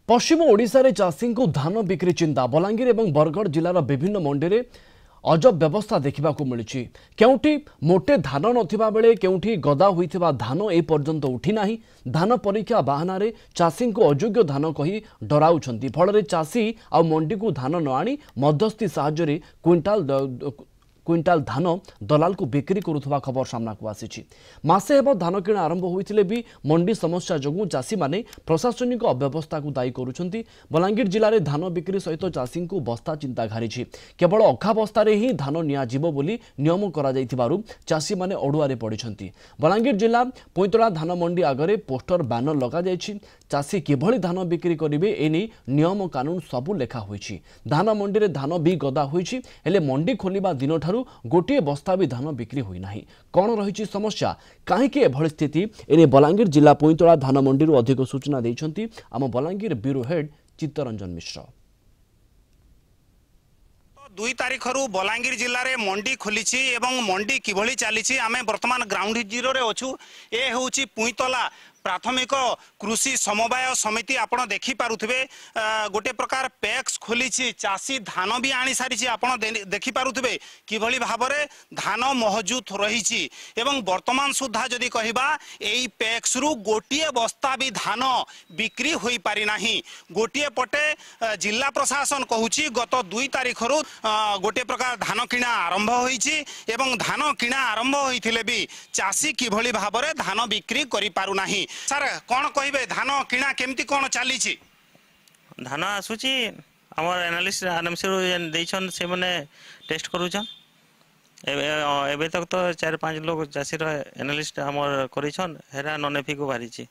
पश्चिम ओडिशा रे चाषी को धान बिक्री चिंता बलांगीर और बरगढ़ जिलार विभिन्न मंडी में अजब व्यवस्था देखा मिली। केउठी मोटे धान नथिबा बेले केउठी गदा होइथिबा धान ए पर्यंत उठी नाही। धान परीक्षा बाहाना चाषी को अयोग्य धान कही डराउछंती। फल चाषी आ मंडी को धान न आनी मध्यस्थी साहाय्य क्विंटाल धान दलाल को बिक्री करुवा खबर सामना को आसी। मासे हेब धान किणा आरंभ होइथिले भी मंडी समस्या जोगु चाषी माने प्रशासनिक अव्यवस्था को दायी करुछंती। बलांगीर जिले में धान बिक्री सहित चाषी को बस्ता चिंता घारी। केवल अखा बस्तारे ही धान नियाजिबो बोली नियम करा जाइथिबारु चाषी माने अडुआरे पड़िछंती। बलांगीर जिला पैतला धान मंडी आगरे पोस्टर बैनर लगा जाइछि। चाषी किभଳି धान बिक्री करिवे एनी नियम कानून सबु लेखा होइछि। धान मंडी रे धान भी गदा होइछि हेले मंडी खोलिबा दिन ठारू गोटे बस्ता भी धान बिक्री होई नाही। कौन रही समस्या कहीं एभली स्थिति एने बलांगीर जिला पैतला धान मंडी अधिक सूचना देइछंती आम बलांगीर ब्यूरो हेड चित्तरंजन मिश्र। 2 तारिख रु बलांगीर जिले में मंडी खोली एवं मंडी किभली चली आम बर्तमान ग्राउंड जीरो रे अच्छु। ए हूँ पुईतला प्राथमिक कृषि समवाय समिति आपण देखि पारुथिबे गोटे प्रकार पैक्स खोली चाषी धान भी आनी सारी आपण देखि पारुथिबे किभली भाबरे धान महजूद रही एवं वर्तमान सुधा जदि कहिबा एई पैक्स रु गोटिए बस्ता भी धान बिक्री होई पारि नाही। गोटिए पटे जिला प्रशासन कहूची गत 2 तारिख रु गोटे प्रकार धान किणा आरंभ होईची एवं धान किणा आरंभ होइथिले भी चाषी किभली भाबरे धान बिक्री करि पारु नाही। सर कौन कहे धान किणा केमती कौन चली धान आसूची आमर एनालिस्ट आरएमसी देछन से माने टेस्ट करूछन। एबे तक तो 4-5 लोग चाषी एनालिस्ट आमर करिछन हेरा नन एफी को बारी छी।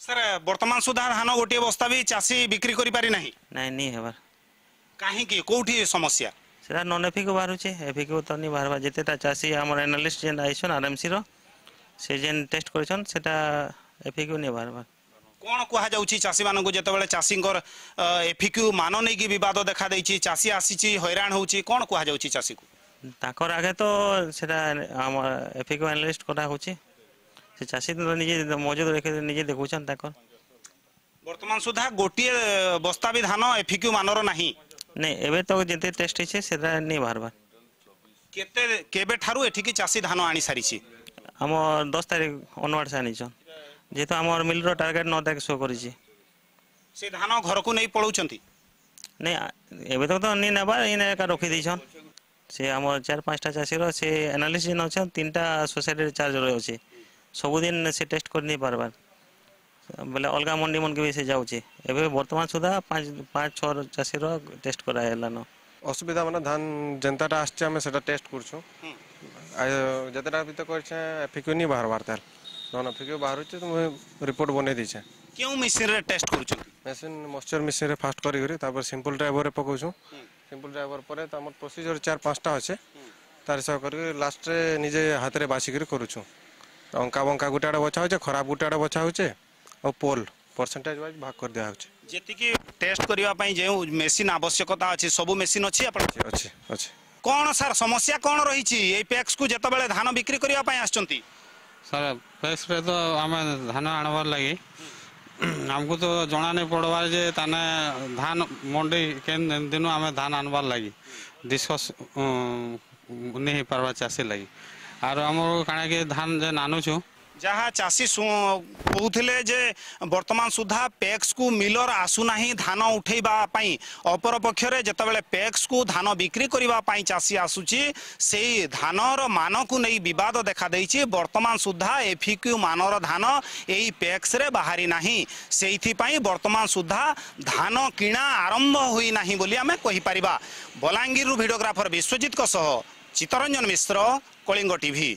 सर वर्तमान सुधा धान गोटे बस्ता भी चाषी बिक्री करि पारि नाही। नहीं हेबार काहे की कोठी समस्या सेरा नन एफी को बारू छी। एफी को तो नहीं बारबा जेतेटा चाषी आमर एनालिस्ट जेन आइछन आरएमसी रो से जेन टेस्ट करिछन सेटा एफिक्यू नहीं बार बार कौन कह जाउची चाषी मान को जेतेबेले चाषींकर एफिक्यू मान नहीं कि विवाद देखा देछि चाषी आसीची हैरान होउची कौन कह जाउची चाषी को ताकर आगे तो सेटा हम एफिक्यू एनालिस्ट करा होची से चाषी तो निजे मौजूद रखे निजे देखुछन ताकर वर्तमान सुधा गोटिए बस्ता भी धान एफिक्यू मानर नाही। नहीं एबे तो जेते टेस्ट हिचे सेटा नहीं बार बार केते केबे ठारू एठिकी चाषी धान आनी सारिची हम 10 तारिख ऑनवर्ड से आनीछन जेतो हमर मिल रो टारगेट 9 तारिख शो करिछि। से धान घर को नहीं पळौछंती नहीं एबे तो नहीं नेबा इने का रखि दैछन से हमर 4-5 टा चाषी रो से एनालिसिस न छ 3टा सोसाइटी चार्ज रो अछि सब दिन से टेस्ट कर नहीं पारबार बोले अलगा मंडी मन के भी से जाउछि। एबे वर्तमान सुधा 5-6 चाषी रो टेस्ट करायला न असुविधा माने धान जनताटा आछे हम सेटा टेस्ट करछु जतटा भी तो करछे एफिक्यू नहीं बाहर तार नन एफिक्यू बाहर छ तो रिपोर्ट बने दी छे। क्यों मशीन रे टेस्ट करछु मशीन मॉइस्चर मशीन रे फास्ट करी करी तापर सिंपल ड्राइवर रे पकोछु सिंपल ड्राइवर परे त हमर प्रोसीजर 4-5टा अछि तार सब करी लास्ट रे निजे हाथ रे बासी करी करूछु। अंका बंका गुटाडा बचा होचे खराब गुटाडा बचा होचे और पोल परसेंटेज वाइज भाग कर दिया होचे जेति कि टेस्ट करिवा पई जे मशीन आवश्यकता अछि सब मशीन अछि अपन अछि अछि। कौन सर समस्या कौन रही ए पैक्स को जेतबेले धान बिक्री करिवा पई आछंती सर पैक्स रे तो आमे धान आनबार लगी हमको तो जना नहीं पड़वार जे ताने धान मंडी केन दिन आमे धान आनबार लगी डिस्कस नहीं पारबा चाषी लगी आर हमर काना के धान जे नानु छु जहाँ चाषी कहूले जे वर्तमान सुधा पैक्स को मिलर आसु नाही धान उठेबा पई अपर पक्षरे जेतेबेले पैक्स को धान बिक्री करिबा पई चाषी आसुची सेही धानर मान को नहीं विवाद देखा देइछि। वर्तमान सुधा एफिक्यू मानर धान एई पैक्स रे बाहरी नाही सेहिथि पई वर्तमान सुधा धान किणा आरंभ होई नाही बोली आमे कहि परिबा। बलांगीर वीडियोग्राफर विश्वजीत को सह चित्तरंजन मिश्र कलिंग टीवी।